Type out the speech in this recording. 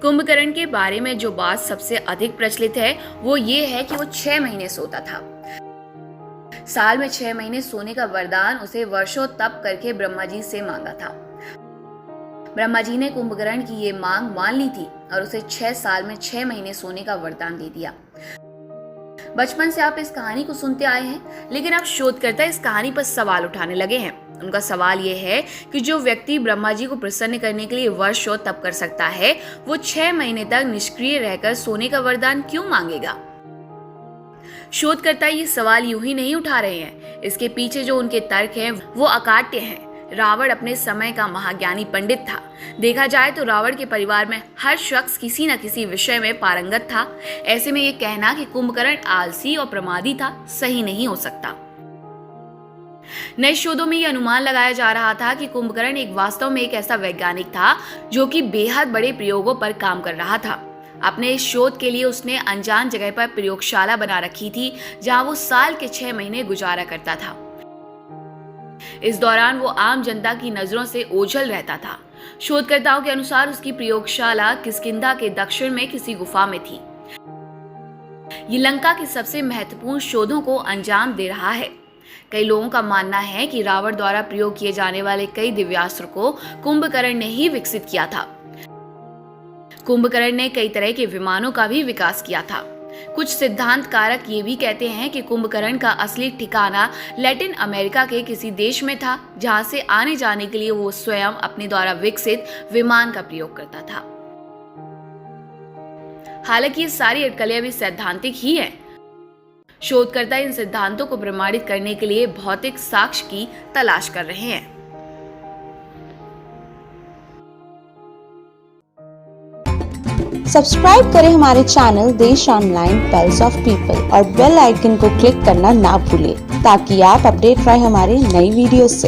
कुंभकर्ण के बारे में जो बात सबसे अधिक प्रचलित है वो ये है कि वो 6 महीने सोता था। साल में 6 महीने सोने का वरदान उसे वर्षों तप करके ब्रह्मा जी से मांगा था। ब्रह्मा जी ने कुंभकर्ण की ये मांग मान ली थी और उसे 6 साल में 6 महीने सोने का वरदान दे दिया। बचपन से आप इस कहानी को सुनते आए हैं, लेकिन अब शोधकर्ता इस कहानी पर सवाल उठाने लगे हैं। उनका सवाल यह है कि जो व्यक्ति ब्रह्मा जी को प्रसन्न करने के लिए वर्षों तप कर सकता है, वो 6 महीने तक निष्क्रिय रहकर सोने का वरदान क्यों मांगेगा? शोधकर्ता ये सवाल यूं ही नहीं उठा रहे हैं। इसके पीछे जो उनके तर्क हैं वो अकाट्य हैं। रावण अपने समय का महाज्ञानी पंडित था। देखा जाए तो रावण के परिवार में हर शख्स किसी न किसी विषय में पारंगत था। ऐसे में ये कहना कि कुंभकर्ण आलसी और प्रमादी था सही नहीं हो सकता। नए शोधों में यह अनुमान लगाया जा रहा था कि कुंभकर्ण वास्तव में एक ऐसा वैज्ञानिक था जो कि बेहद बड़े प्रयोगों पर काम कर रहा था। अपने इस शोध के लिए उसने अनजान जगह पर प्रयोगशाला बना रखी थी, जहां वो साल के 6 महीने गुजारा करता था। इस दौरान वो आम जनता की नजरों से ओझल रहता था। शोधकर्ताओं के अनुसार उसकी प्रयोगशाला किष्किंधा के दक्षिण में किसी गुफा में थी। ये लंका के सबसे महत्वपूर्ण शोधों को अंजाम दे रहा है। कई लोगों का मानना है कि रावण द्वारा प्रयोग किए जाने वाले कई दिव्यास्त्र को कुंभकर्ण ने ही विकसित किया था। कुंभकर्ण ने कई तरह के विमानों का भी विकास किया था। कुछ सिद्धांत कारक ये भी कहते हैं कि कुंभकर्ण का असली ठिकाना लैटिन अमेरिका के किसी देश में था, जहां से आने जाने के लिए वो स्वयं अपने द्वारा विकसित विमान का प्रयोग करता था। हालांकि ये सारी अटकलें अभी सैद्धांतिक ही हैं। शोधकर्ता इन सिद्धांतों को प्रमाणित करने के लिए भौतिक साक्ष्य की तलाश कर रहे हैं। सब्सक्राइब करें हमारे चैनल देश ऑनलाइन पल्स ऑफ पीपल और बेल आइकन को क्लिक करना ना भूलें, ताकि आप अपडेट रहे हमारे नई वीडियो से।